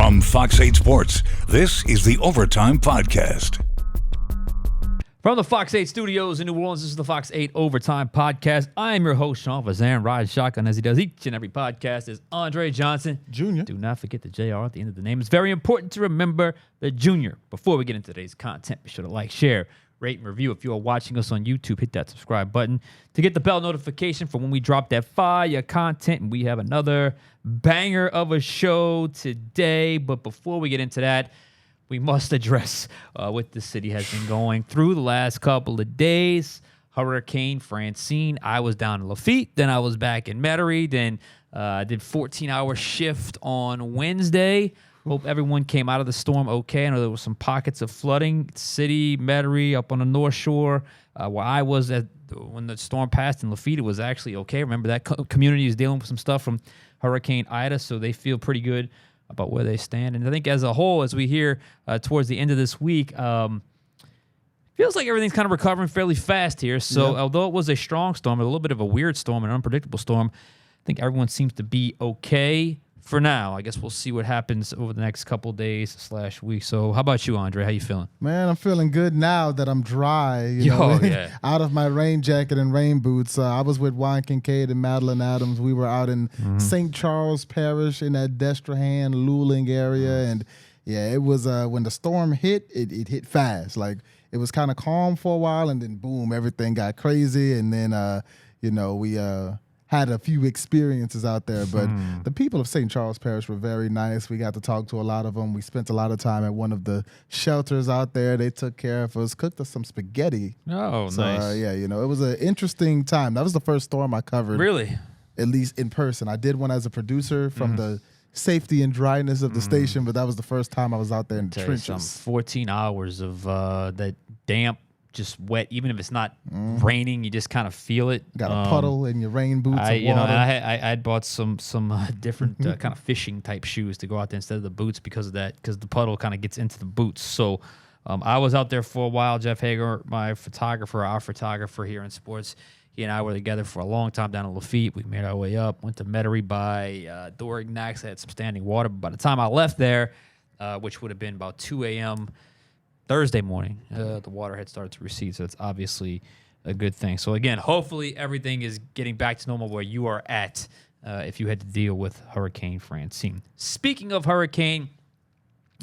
From Fox 8 Sports, this is the Overtime Podcast. From the Fox 8 studios in New Orleans, this is the Fox 8 Overtime Podcast. I am your host, Sean Fazende. Ride shotgun as he does each and every podcast is Andre Johnson Jr. Do not forget the JR at the end of the name. It's very important to remember the Junior. Before we get into today's content, be sure to like, share, rate, and review. If you are watching us on YouTube, hit that subscribe button to get the bell notification for when we drop that fire content. And we have another banger of a show today. But before we get into that, we must address what the city has been going through the last couple of days. Hurricane Francine. I was down in Lafitte, then I was back in Metairie, then I did 14-hour shift on Wednesday. Hope everyone came out of the storm okay. I know there was some pockets of flooding. City, Metairie, up on the North Shore, where I was when the storm passed in Lafitte, it was actually okay. Remember, that community is dealing with some stuff from Hurricane Ida, so they feel pretty good about where they stand. And I think as a whole, as we hear towards the end of this week, feels like everything's kind of recovering fairly fast here. So although it was a strong storm, a little bit of a weird storm, an unpredictable storm, I think everyone seems to be okay for now. I guess we'll see what happens over the next couple days / week. So how about you, Andre? How you feeling? Man, I'm feeling good now that I'm dry. Out of my rain jacket and rain boots. I was with Juan Kincaid and Madeline Adams. We were out in St. Charles Parish in that Destrehan, Luling area. And, yeah, it was when the storm hit, it hit fast. Like, it was kind of calm for a while, and then, boom, everything got crazy. And then, we had a few experiences out there, but the people of St. Charles Parish were very nice. We got to talk to a lot of them. We spent a lot of time at one of the shelters out there. They took care of us, cooked us some spaghetti. Oh, so, nice. it was an interesting time. That was the first storm I covered. Really? At least in person. I did one as a producer from the safety and dryness of the station, but that was the first time I was out there in the trenches. 14 hours of that damp, just wet. Even if it's not raining, you just kind of feel it. Got a puddle in your rain boots. I had bought some different kind of fishing type shoes to go out there instead of the boots because of that, because the puddle kind of gets into the boots. So I was out there for a while. Jeff Hager, our photographer here in sports, he and I were together for a long time down in Lafitte. We made our way up, went to Metairie by Dorignax, had some standing water. But by the time I left there, which would have been about 2 a.m., Thursday morning, the water had started to recede, so it's obviously a good thing. So, again, hopefully everything is getting back to normal where you are at if you had to deal with Hurricane Francine. Speaking of hurricane,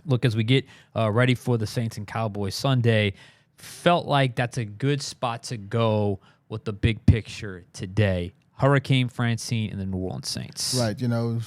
look, as we get ready for the Saints and Cowboys Sunday, felt like that's a good spot to go with the big picture today. Hurricane Francine and the New Orleans Saints. Right.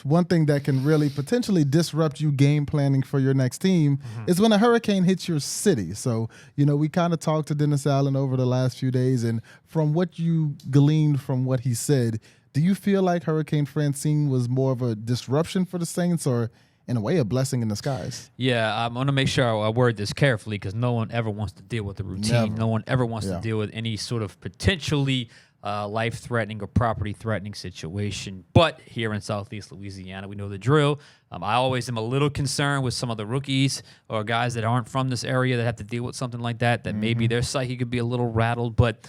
One thing that can really potentially disrupt you game planning for your next team is when a hurricane hits your city. So, we kind of talked to Dennis Allen over the last few days, and from what you gleaned from what he said, do you feel like Hurricane Francine was more of a disruption for the Saints or, in a way, a blessing in disguise? Yeah, I'm going to make sure I word this carefully because no one ever wants to deal with the routine. Never. No one ever wants to deal with any sort of potentially life-threatening or property-threatening situation. But here in Southeast Louisiana, we know the drill. I always am a little concerned with some of the rookies or guys that aren't from this area that have to deal with something like that, maybe their psyche could be a little rattled. But,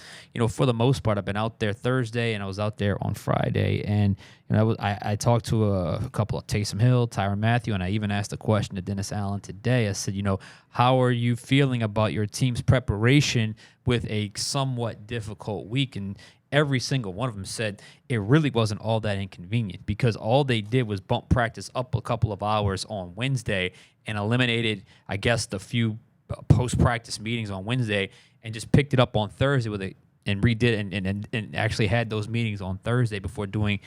for the most part, I've been out there Thursday and I was out there on Friday. And, I talked to a couple of Taysom Hill, Tyrann Mathieu, and I even asked a question to Dennis Allen today. I said, how are you feeling about your team's preparation with a somewhat difficult week? And every single one of them said it really wasn't all that inconvenient because all they did was bump practice up a couple of hours on Wednesday and eliminated, I guess, the few post-practice meetings on Wednesday and just picked it up on Thursday and redid and actually had those meetings on Thursday before doing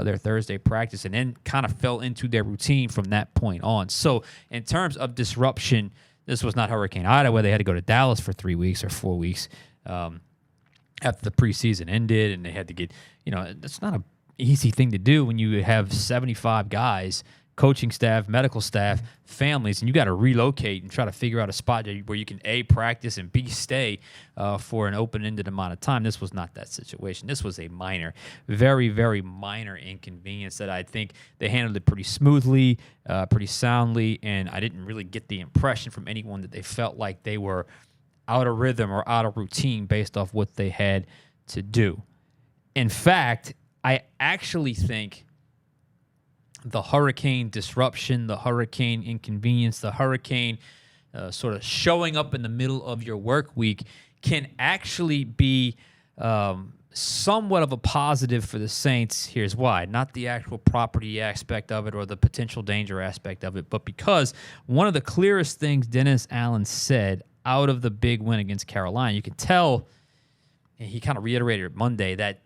their Thursday practice and then kind of fell into their routine from that point on. So in terms of disruption, this was not Hurricane Ida where they had to go to Dallas for 3 weeks or 4 weeks after the preseason ended, and they had to get, it's not an easy thing to do when you have 75 guys, coaching staff, medical staff, families, and you got to relocate and try to figure out a spot where you can A, practice, and B, stay for an open-ended amount of time. This was not that situation. This was a minor, very, very minor inconvenience that I think they handled it pretty smoothly, pretty soundly, and I didn't really get the impression from anyone that they felt like they were out of rhythm or out of routine based off what they had to do. In fact, I actually think the hurricane disruption, the hurricane inconvenience, the hurricane sort of showing up in the middle of your work week can actually be somewhat of a positive for the Saints. Here's why. Not the actual property aspect of it or the potential danger aspect of it, but because one of the clearest things Dennis Allen said out of the big win against Carolina, you can tell, and he kind of reiterated it Monday, that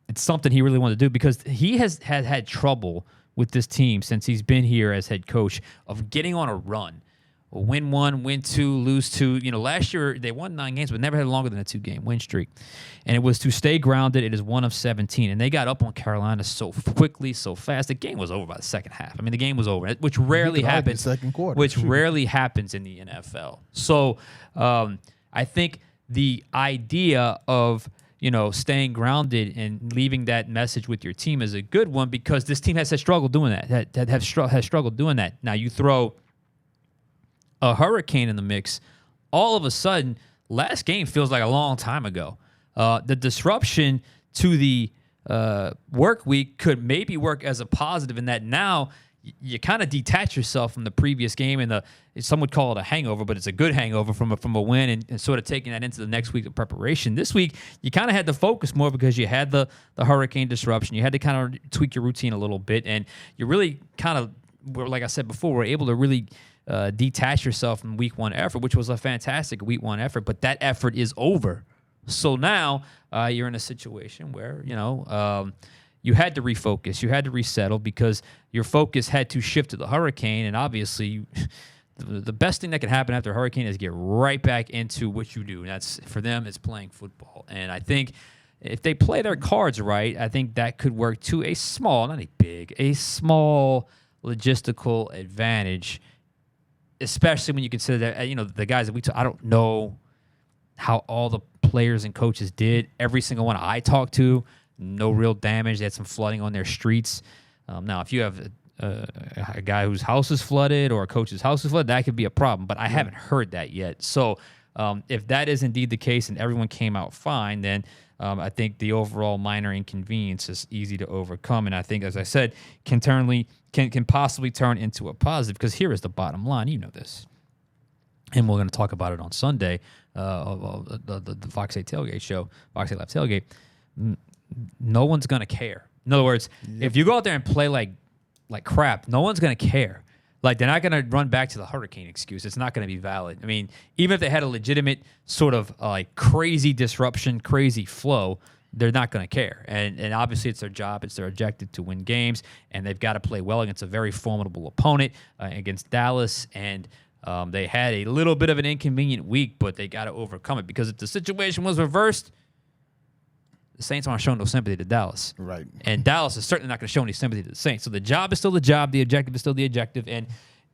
it's something he really wanted to do because he has had trouble with this team since he's been here as head coach of getting on a run. Win 1, win 2, lose 2. Last year they won 9 games, but never had longer than a 2-game win streak. And it was to stay grounded. It is 1 of 17. And they got up on Carolina so quickly, so fast. The game was over by the second half. I mean, the game was over, which rarely happens. Second quarter. Which rarely happens in the NFL. So I think the idea of staying grounded and leaving that message with your team is a good one because this team has struggled doing that. Has struggled doing that. Now you throw a hurricane in the mix, all of a sudden, last game feels like a long time ago. The disruption to the work week could maybe work as a positive in that now you kind of detach yourself from the previous game, and some would call it a hangover, but it's a good hangover from a win, and sort of taking that into the next week of preparation. This week, you kind of had to focus more because you had the hurricane disruption. You had to kind of tweak your routine a little bit, and you really kind of, like I said before, were able to really detach yourself from week 1 effort, which was a fantastic week 1 effort, but that effort is over. So now you're in a situation where, you had to refocus, you had to resettle because your focus had to shift to the hurricane, and obviously the best thing that can happen after a hurricane is get right back into what you do. And that's, for them, it's playing football. And I think if they play their cards right, I think that could work to a small, not a big, a small logistical advantage, especially when you consider that, the guys that I don't know how all the players and coaches did. Every single one I talked to, no real damage. They had some flooding on their streets. Now, if you have a guy whose house is flooded or a coach's house is flooded, that could be a problem, but I haven't heard that yet. So if that is indeed the case and everyone came out fine, then I think the overall minor inconvenience is easy to overcome, and I think, as I said, can possibly turn into a positive. Because here is the bottom line, you know this, and we're going to talk about it on Sunday, the Fox 8 tailgate show, Fox 8 Live tailgate. No one's going to care. In other words, if you go out there and play like crap, no one's going to care. Like, they're not going to run back to the hurricane excuse. It's not going to be valid. I mean, even if they had a legitimate sort of crazy disruption, crazy flow, they're not going to care. And obviously it's their job. It's their objective to win games, and they've got to play well against a very formidable opponent, against Dallas. And they had a little bit of an inconvenient week, but they got to overcome it, because if the situation was reversed, the Saints aren't showing no sympathy to Dallas. Right. And Dallas is certainly not going to show any sympathy to the Saints. So the job is still the job. The objective is still the objective. And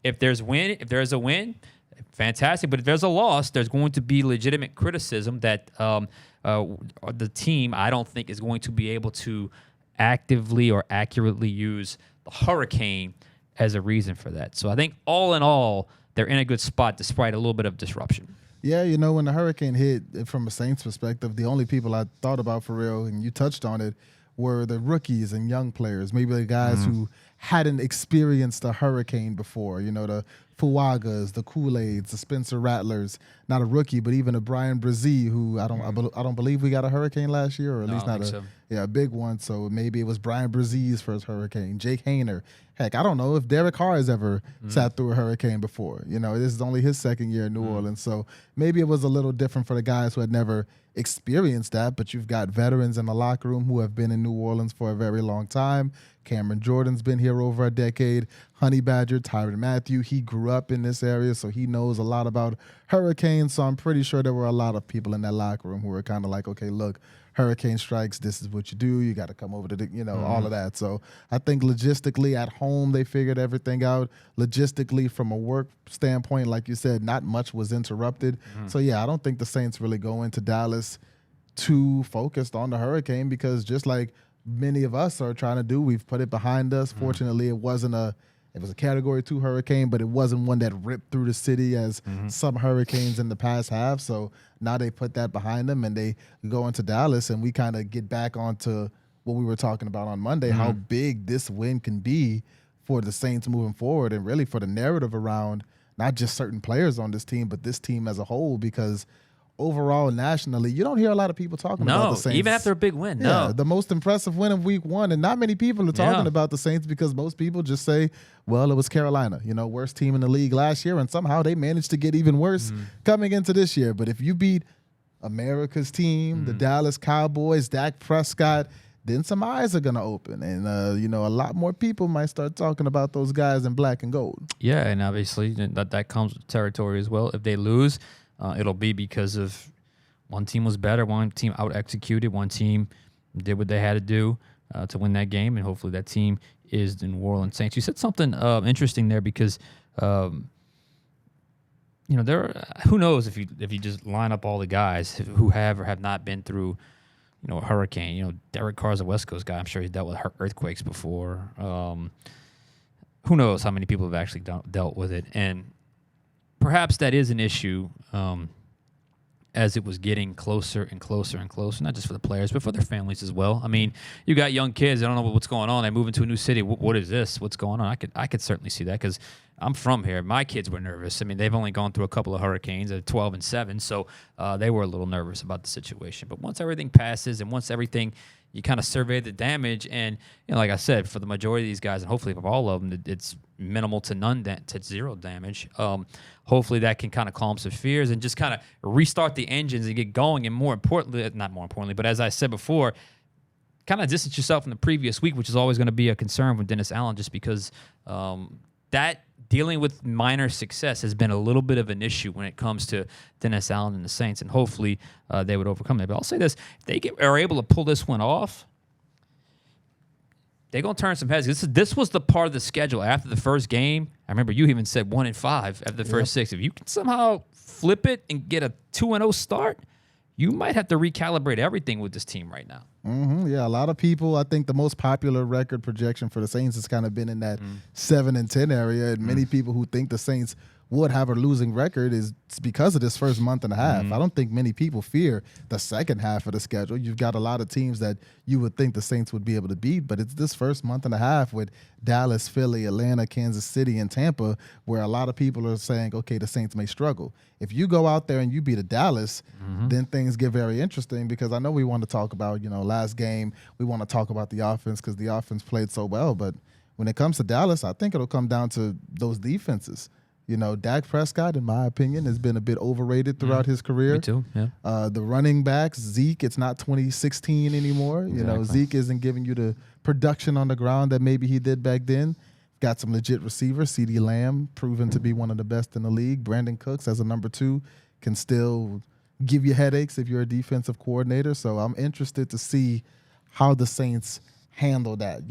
if there's a win, fantastic. But if there's a loss, there's going to be legitimate criticism that the team, I don't think, is going to be able to actively or accurately use the hurricane as a reason for that. So I think all in all, they're in a good spot despite a little bit of disruption. Yeah, when the hurricane hit, from a Saints perspective, the only people I thought about for real, and you touched on it, were the rookies and young players, maybe the guys who hadn't experienced a hurricane before, the Fuagas, the Kool-Aids, the Spencer Rattlers, not a rookie, but even a Brian Brzee, who I don't believe we got a hurricane last year, or at least not a big one. So maybe it was Brian Brzee's first hurricane. Jake Hayner. Heck, I don't know if Derek Carr has ever sat through a hurricane before. This is only his second year in New Orleans. So maybe it was a little different for the guys who had never experienced that, but you've got veterans in the locker room who have been in New Orleans for a very long time. Cameron Jordan's been here over a decade. Honey Badger, Tyrann Mathieu, he grew up in this area, so he knows a lot about hurricanes. So I'm pretty sure there were a lot of people in that locker room who were kind of like, okay, look, hurricane strikes, this is what you do. You got to come over to all of that. So I think logistically at home, they figured everything out. Logistically, from a work standpoint, like you said, not much was interrupted. So yeah, I don't think the Saints really go into Dallas too focused on the hurricane, because just like many of us are trying to do, we've put it behind us. Fortunately, it was a Category 2 hurricane, but it wasn't one that ripped through the city as some hurricanes in the past have. So now they put that behind them, and they go into Dallas, and we kind of get back onto what we were talking about on Monday, how big this win can be for the Saints moving forward and really for the narrative around not just certain players on this team, but this team as a whole, because overall, nationally, you don't hear a lot of people talking about the Saints. Even after a big win. Yeah, the most impressive win of week 1. And not many people are talking about the Saints because most people just say, well, it was Carolina, worst team in the league last year, and somehow they managed to get even worse coming into this year. But if you beat America's team, the Dallas Cowboys, Dak Prescott, then some eyes are going to open. And, a lot more people might start talking about those guys in black and gold. Yeah, and obviously that comes with territory as well. If they lose, it'll be because of one team was better, one team out-executed, one team did what they had to do to win that game, and hopefully that team is the New Orleans Saints. You said something interesting there because, who knows if you just line up all the guys who have or have not been through, a hurricane. Derek Carr's a West Coast guy. I'm sure he's dealt with earthquakes before. Who knows how many people have actually dealt with it, and perhaps that is an issue as it was getting closer and closer and closer, not just for the players, but for their families as well. I mean, you got young kids. They don't know what's going on. They move into a new city. What is this? What's going on? I could certainly see that because I'm from here. My kids were nervous. I mean, they've only gone through a couple of hurricanes at 12 and 7, so they were a little nervous about the situation. But once everything passes and once everything – you kind of survey the damage, and like I said, for the majority of these guys, and hopefully for all of them, it's minimal to none to zero damage. Hopefully that can kind of calm some fears and just kind of restart the engines and get going. And not more importantly, but as I said before, kind of distance yourself from the previous week, which is always going to be a concern with Dennis Allen, just because that dealing with minor success has been a little bit of an issue when it comes to Dennis Allen and the Saints, and hopefully they would overcome that. But I'll say this, if they are able to pull this one off, they're going to turn some heads. This was the part of the schedule after the first game. I remember you even said 1-5 after the first 6. If you can somehow flip it and get a 2-0 start, you might have to recalibrate everything with this team right now. Yeah, a lot of people, I think the most popular record projection for the Saints has kind of been in that 7-10 area, and many people who think the Saints would have a losing record is because of this first month and a half. I don't think many people fear the second half of the schedule. You've got a lot of teams that you would think the Saints would be able to beat, but it's this first month and a half with Dallas, Philly, Atlanta, Kansas City, and Tampa where a lot of people are saying, okay, the Saints may struggle. If you go out there and you beat a Dallas, then things get very interesting, because I know we want to talk about, last game, we want to talk about the offense because the offense played so well, but when it comes to Dallas, I think it'll come down to those defenses. Dak Prescott, in my opinion, has been a bit overrated throughout his career. Me too, yeah. The running backs, Zeke, it's not 2016 anymore. Exactly. Zeke isn't giving you the production on the ground that maybe he did back then. Got some legit receivers. CeeDee Lamb, proven to be one of the best in the league. Brandon Cooks, as a number 2, can still give you headaches if you're a defensive coordinator. So I'm interested to see how the Saints handle that.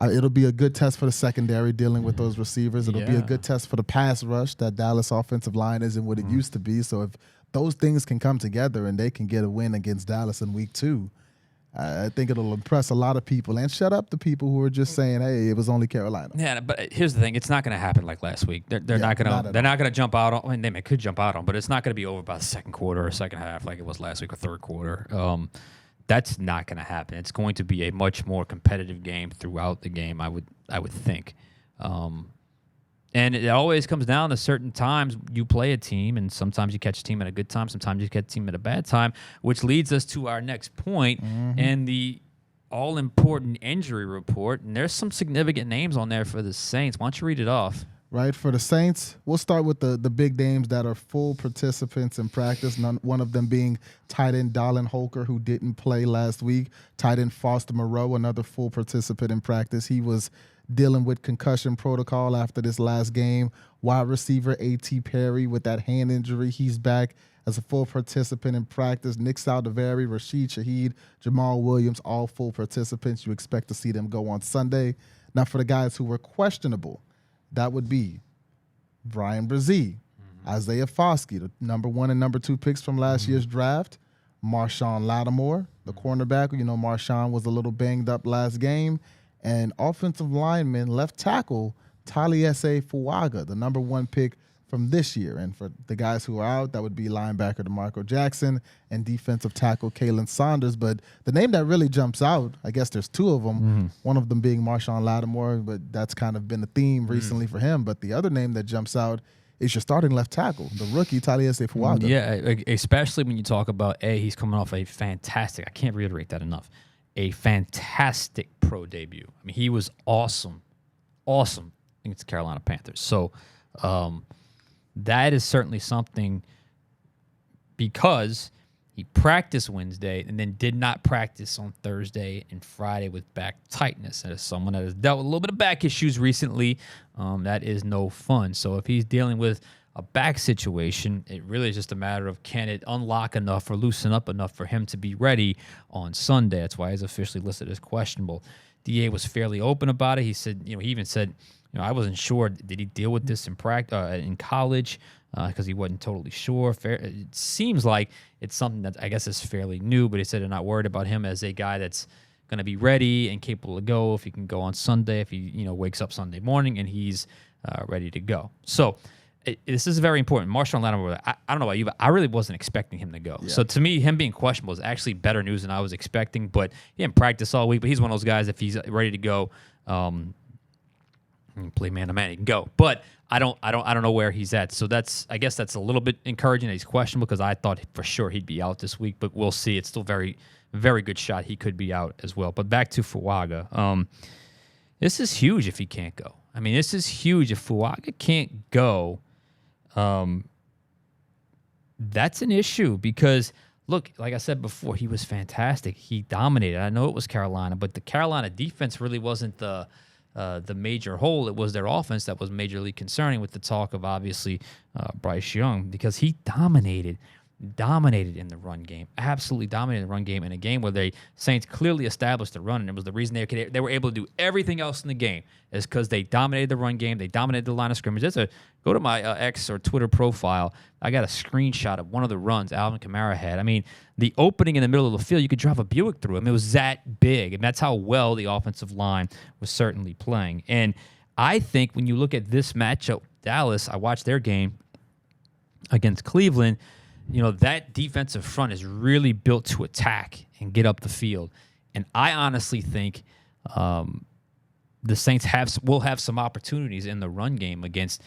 It'll be a good test for the secondary dealing with those receivers. It'll be a good test for the pass rush. That Dallas offensive line isn't what it used to be. So if those things can come together and they can get a win against Dallas in week 2, I think it'll impress a lot of people and shut up the people who are just saying, "Hey, it was only Carolina." Yeah, but here's the thing: it's not going to happen like last week. They're not going to jump out on. I mean, they could jump out on, but it's not going to be over by the second quarter or second half like it was last week or third quarter. That's not going to happen. It's going to be a much more competitive game throughout the game, I would think. And it always comes down to certain times you play a team, and sometimes you catch a team at a good time, sometimes you catch a team at a bad time, which leads us to our next point and the all-important injury report. And there's some significant names on there for the Saints. Why don't you read it off? Right, for the Saints, we'll start with the big names that are full participants in practice, one of them being tight end Dallin Holker, who didn't play last week. Tight end Foster Moreau, another full participant in practice. He was dealing with concussion protocol after this last game. Wide receiver A.T. Perry with that hand injury, he's back as a full participant in practice. Nick Saldivari, Rashid Shaheed, Jamal Williams, all full participants. You expect to see them go on Sunday. Now, for the guys who were questionable, that would be Brian Brzee, Isaiah Foskey, the number 1 and number 2 picks from last year's draft, Marshawn Lattimore, the cornerback. Marshawn was a little banged up last game, and offensive lineman, left tackle, Taliese Fauga, the number 1 pick from this year. And for the guys who are out, that would be linebacker DeMarco Jackson and defensive tackle Kalen Saunders. But the name that really jumps out, I guess there's two of them, one of them being Marshawn Lattimore, but that's kind of been a theme recently for him. But the other name that jumps out is your starting left tackle, the rookie Taliese Fauga. Yeah, especially when you talk about, he's coming off a fantastic, I can't reiterate that enough, a fantastic pro debut. I mean, he was awesome. Awesome against the Carolina Panthers. So that is certainly something, because he practiced Wednesday and then did not practice on Thursday and Friday with back tightness. And as someone that has dealt with a little bit of back issues recently, that is no fun. So if he's dealing with a back situation, it really is just a matter of, can it unlock enough or loosen up enough for him to be ready on Sunday. That's why he's officially listed as questionable. DA was fairly open about it. He said, he even said, I wasn't sure. Did he deal with this in college? Because he wasn't totally sure. It seems like it's something that I guess is fairly new, but he said they're not worried about him as a guy that's going to be ready and capable to go if he can go on Sunday, if he wakes up Sunday morning and he's ready to go. So this is very important. Marshawn Lattimore, I don't know about you, but I really wasn't expecting him to go. Yeah. So to me, him being questionable is actually better news than I was expecting. But he didn't practice all week, but he's one of those guys, if he's ready to go, play man-to-man, he can go. But I don't know where he's at. So I guess that's a little bit encouraging that he's questionable, because I thought for sure he'd be out this week. But we'll see. It's still very, very good shot he could be out as well. But back to Fuaga. This is huge if he can't go. I mean, this is huge if Fuaga can't go. That's an issue, because look, like I said before, he was fantastic. He dominated. I know it was Carolina, but the Carolina defense really wasn't the major hole. It was their offense that was majorly concerning, with the talk of obviously Bryce Young, because he dominated in the run game, absolutely dominated in the run game, in a game where the Saints clearly established the run, and it was the reason they were able to do everything else in the game, is because they dominated the run game, they dominated the line of scrimmage. Go to my X or Twitter profile. I got a screenshot of one of the runs Alvin Kamara had. I mean, the opening in the middle of the field, you could drive a Buick through. I mean, it was that big, and that's how well the offensive line was certainly playing. And I think when you look at this matchup, Dallas, I watched their game against Cleveland. That defensive front is really built to attack and get up the field. And I honestly think the Saints will have some opportunities in the run game against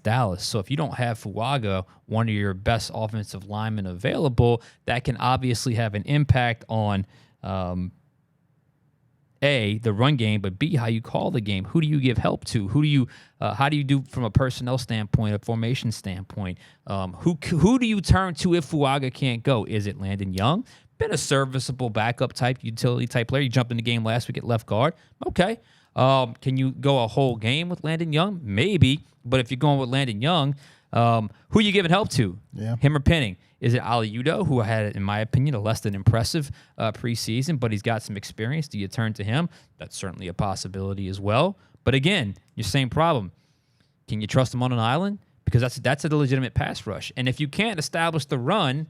Dallas. So if you don't have Fuaga, one of your best offensive linemen available, that can obviously have an impact on A, the run game, but B, how you call the game. Who do you give help to? How do you do from a personnel standpoint, a formation standpoint? Who do you turn to if Fuaga can't go? Is it Landon Young? Been a serviceable backup type, utility type player. You jumped in the game last week at left guard. Okay. Can you go a whole game with Landon Young? Maybe. But if you're going with Landon Young, who are you giving help to? Yeah. Him or Penning? Is it Aliudo, who had, in my opinion, a less than impressive preseason, but he's got some experience? Do you turn to him? That's certainly a possibility as well. But again, your same problem. Can you trust him on an island? Because that's a legitimate pass rush. And if you can't establish the run,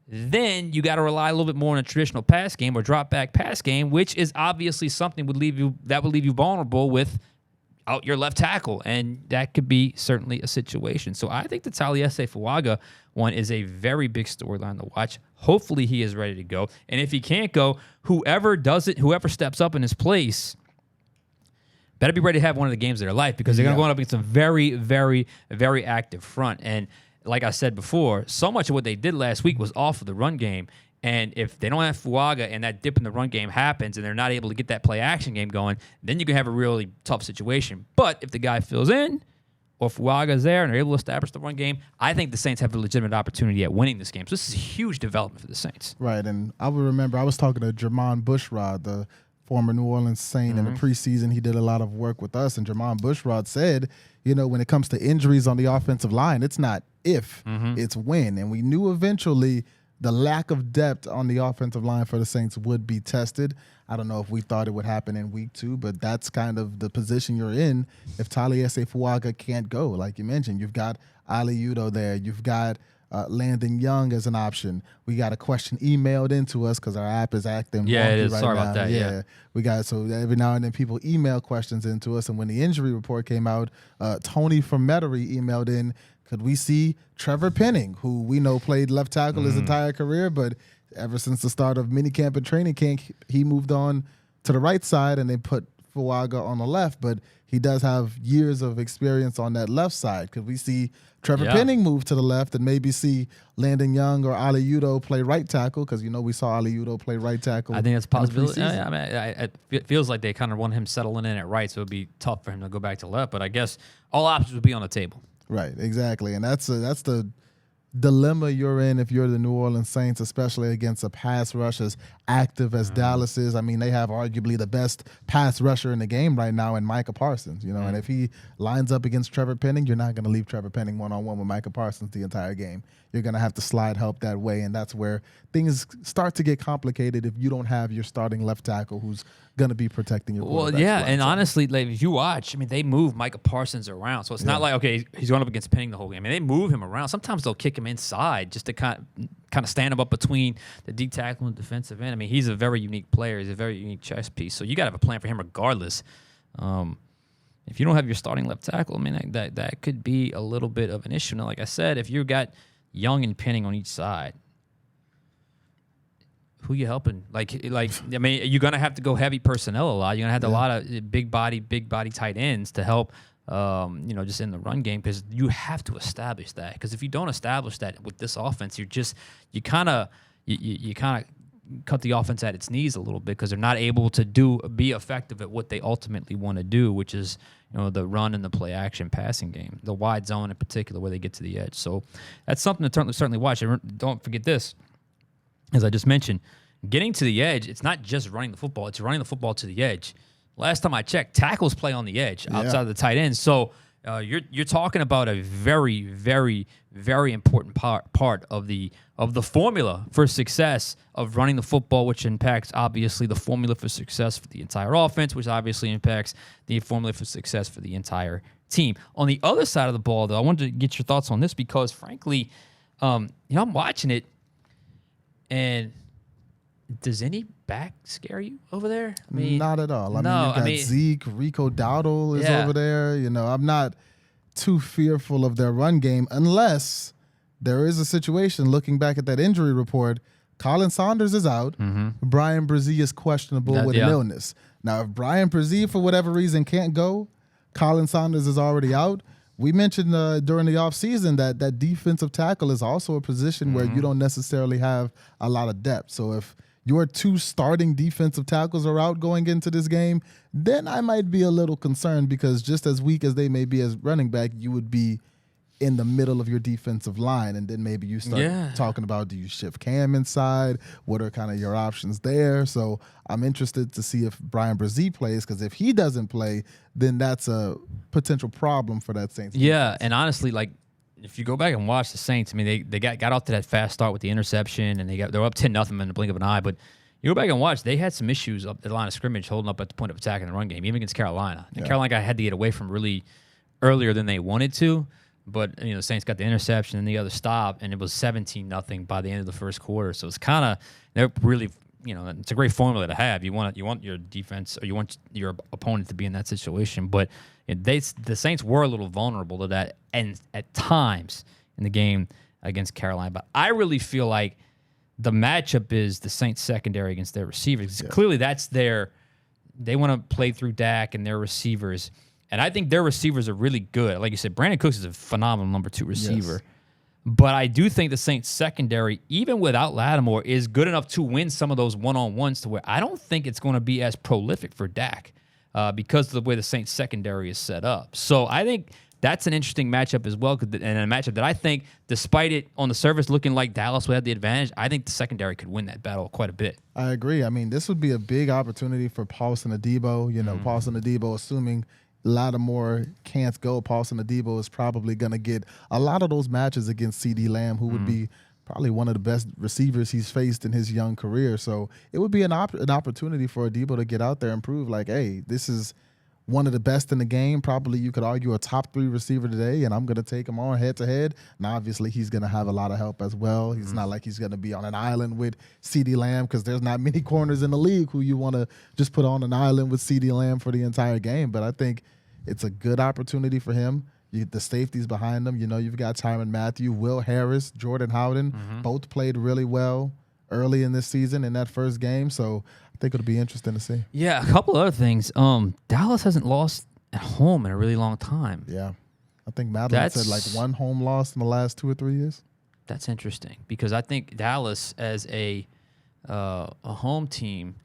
then you got to rely a little bit more on a traditional pass game or drop back pass game, which is obviously something would leave you vulnerable with out your left tackle, and that could be certainly a situation. So I think the Taliese Fauga one is a very big storyline to watch. Hopefully he is ready to go, and if he can't go, whoever steps up in his place better be ready to have one of the games of their life, because they're going to go up against some very, very, very active front. And like I said before, so much of what they did last week was off of the run game. And if they don't have Fuaga and that dip in the run game happens and they're not able to get that play action game going, then you can have a really tough situation. But if the guy fills in or Fuaga's there and they're able to establish the run game, I think the Saints have a legitimate opportunity at winning this game. So this is a huge development for the Saints. Right, and I would remember I was talking to Jermon Bushrod, the former New Orleans Saint. In the preseason, he did a lot of work with us, and Jermon Bushrod said, when it comes to injuries on the offensive line, it's not if, it's when. And we knew eventually the lack of depth on the offensive line for the Saints would be tested. I don't know if we thought it would happen in week 2, but that's kind of the position you're in if Taliese Fauga can't go. Like you mentioned, you've got Ali Udo there. You've got Landon Young as an option. We got a question emailed into us because our app is acting yeah, wonky it is. right Sorry now. about that. Yeah, we got so every now and then people email questions into us, and when the injury report came out, Tony from Metairie emailed in. Could we see Trevor Penning, who we know played left tackle his entire career, but ever since the start of minicamp and training camp, he moved on to the right side, and they put Fuaga on the left, but he does have years of experience on that left side. Could we see Trevor Penning move to the left and maybe see Landon Young or Ali Udo play right tackle? Because, we saw Ali Udo play right tackle. I think that's a possibility. I mean, it feels like they kind of want him settling in at right, so it would be tough for him to go back to left. But I guess all options would be on the table. Right, exactly. And that's the dilemma you're in if you're the New Orleans Saints, especially against a pass rush as active as Dallas is. I mean, they have arguably the best pass rusher in the game right now in Micah Parsons, and if he lines up against Trevor Penning, you're not going to leave Trevor Penning one-on-one with Micah Parsons the entire game. You're going to have to slide help that way, and that's where things start to get complicated if you don't have your starting left tackle who's going to be protecting your quarterback. Well, yeah, and honestly, like, if you watch, I mean, they move Micah Parsons around, so it's not like, okay, he's going up against Penning the whole game. I mean, they move him around. Sometimes they'll kick him inside just to kind of stand him up between the D tackle and defensive end. I mean, he's a very unique player. He's a very unique chess piece, so you got to have a plan for him regardless. If you don't have your starting left tackle, I mean, that could be a little bit of an issue. Now, like I said, if you got Young and Penning on each side, who you helping? Like I mean, you're gonna have to go heavy personnel a lot. You're gonna have a lot of big body tight ends to help, just in the run game, because you have to establish that. Because if you don't establish that with this offense, you kind of cut the offense at its knees a little bit, because they're not able to be effective at what they ultimately want to do, which is the run and the play action passing game, the wide zone in particular, where they get to the edge. So that's something to certainly watch. And don't forget this. As I just mentioned, getting to the edge, it's not just running the football, it's running the football to the edge. Last time I checked, tackles play on the edge outside of the tight end. So you're talking about a very, very, very important part of the formula for success of running the football, which impacts, obviously, the formula for success for the entire offense, which obviously impacts the formula for success for the entire team. On the other side of the ball, though, I wanted to get your thoughts on this because, frankly, I'm watching it, and does any back scare you over there? I mean, not at all. I mean, Zeke, Rico Dowdle is over there. I'm not too fearful of their run game unless there is a situation, looking back at that injury report, Colin Saunders is out. Brian Brzee is questionable with an illness. Now, if Brian Brzee, for whatever reason, can't go, Colin Saunders is already out. We mentioned during the offseason that defensive tackle is also a position where you don't necessarily have a lot of depth. So if your two starting defensive tackles are out going into this game, then I might be a little concerned, because just as weak as they may be as running back, you would be in the middle of your defensive line, and then maybe you start talking about, do you shift Cam inside? What are kind of your options there? So I'm interested to see if Brian Brzee plays, because if he doesn't play, then that's a potential problem for that Saints. Yeah, and honestly, like, if you go back and watch the Saints, I mean, they got off to that fast start with the interception, and they're up 10-0 in the blink of an eye. But you go back and watch, they had some issues up the line of scrimmage, holding up at the point of attack in the run game, even against Carolina. And Carolina had to get away from really earlier than they wanted to. But the Saints got the interception and the other stop, and it was 17-0 by the end of the first quarter. So it's kind of, they're really, it's a great formula to have. You want your defense, or you want your opponent to be in that situation. But the Saints were a little vulnerable to that, and at times in the game against Carolina. But I really feel like the matchup is the Saints secondary against their receivers. Clearly, that's they want to play through Dak and their receivers. And I think their receivers are really good. Like you said, Brandon Cooks is a phenomenal number 2 receiver. Yes. But I do think the Saints secondary, even without Lattimore, is good enough to win some of those one-on-ones, to where I don't think it's going to be as prolific for Dak because of the way the Saints secondary is set up. So I think that's an interesting matchup as well, and a matchup that I think, despite it on the surface looking like Dallas would have the advantage, I think the secondary could win that battle quite a bit. I agree. I mean, this would be a big opportunity for Paulson Adebo. Paulson Adebo, assuming Lattimore can't go, Paulson Adebo is probably going to get a lot of those matches against CeeDee Lamb, who would be probably one of the best receivers he's faced in his young career. So it would be an opportunity for Adebo to get out there and prove, like, hey, this is one of the best in the game. Probably you could argue a top 3 receiver today, and I'm going to take him on head-to-head. And obviously he's going to have a lot of help as well. He's not like he's going to be on an island with CeeDee Lamb, because there's not many corners in the league who you want to just put on an island with CeeDee Lamb for the entire game. But I think it's a good opportunity for him. The safeties behind him, you've got Tyrann Mathieu, Will Harris, Jordan Howden, both played really well early in this season in that first game. So I think it'll be interesting to see. Yeah, a couple other things. Dallas hasn't lost at home in a really long time. Yeah. I think Madeline said like 1 home loss in the last 2 or 3 years. That's interesting, because I think Dallas as a home team,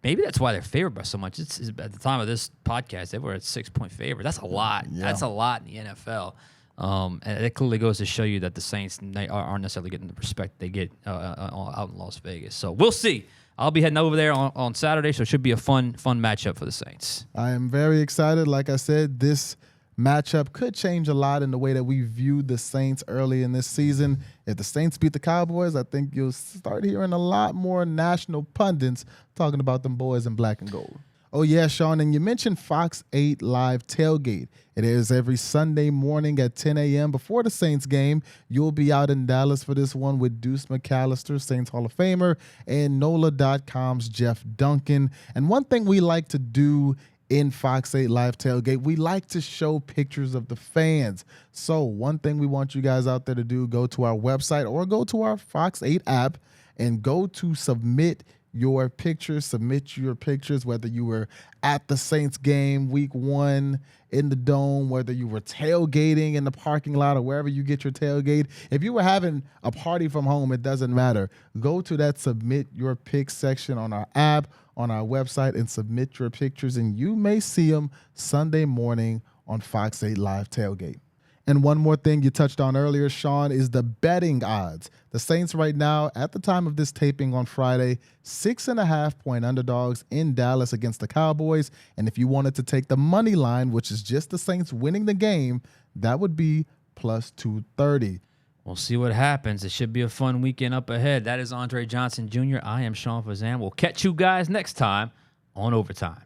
maybe that's why they're favored by so much. It's at the time of this podcast, they were at 6-point favorite. That's a lot. Yeah. That's a lot in the NFL. And it clearly goes to show you that the Saints aren't necessarily getting the respect they get out in Las Vegas. So we'll see. I'll be heading over there on Saturday, so it should be a fun matchup for the Saints. I am very excited. Like I said, this matchup could change a lot in the way that we viewed the Saints early in this season. If the Saints beat the Cowboys, I think you'll start hearing a lot more national pundits talking about them boys in black and gold. Oh, yeah, Sean, and you mentioned Fox 8 Live Tailgate. It is every Sunday morning at 10 a.m. before the Saints game. You'll be out in Dallas for this one with Deuce McAllister, Saints Hall of Famer, and NOLA.com's Jeff Duncan. And one thing we like to do in Fox 8 Live Tailgate, we like to show pictures of the fans. So one thing we want you guys out there to do, go to our website or go to our Fox 8 app and go to submit your pictures, whether you were at the Saints game week 1 in the Dome, whether you were tailgating in the parking lot or wherever you get your tailgate. If you were having a party from home, it doesn't matter. Go to that submit your pics section on our app, on our website, and submit your pictures, and you may see them Sunday morning on Fox 8 Live Tailgate. And one more thing you touched on earlier, Sean, is the betting odds. The Saints right now, at the time of this taping on Friday, 6.5-point underdogs in Dallas against the Cowboys. And if you wanted to take the money line, which is just the Saints winning the game, that would be plus 230. We'll see what happens. It should be a fun weekend up ahead. That is Andre Johnson Jr. I am Sean Fazende. We'll catch you guys next time on Overtime.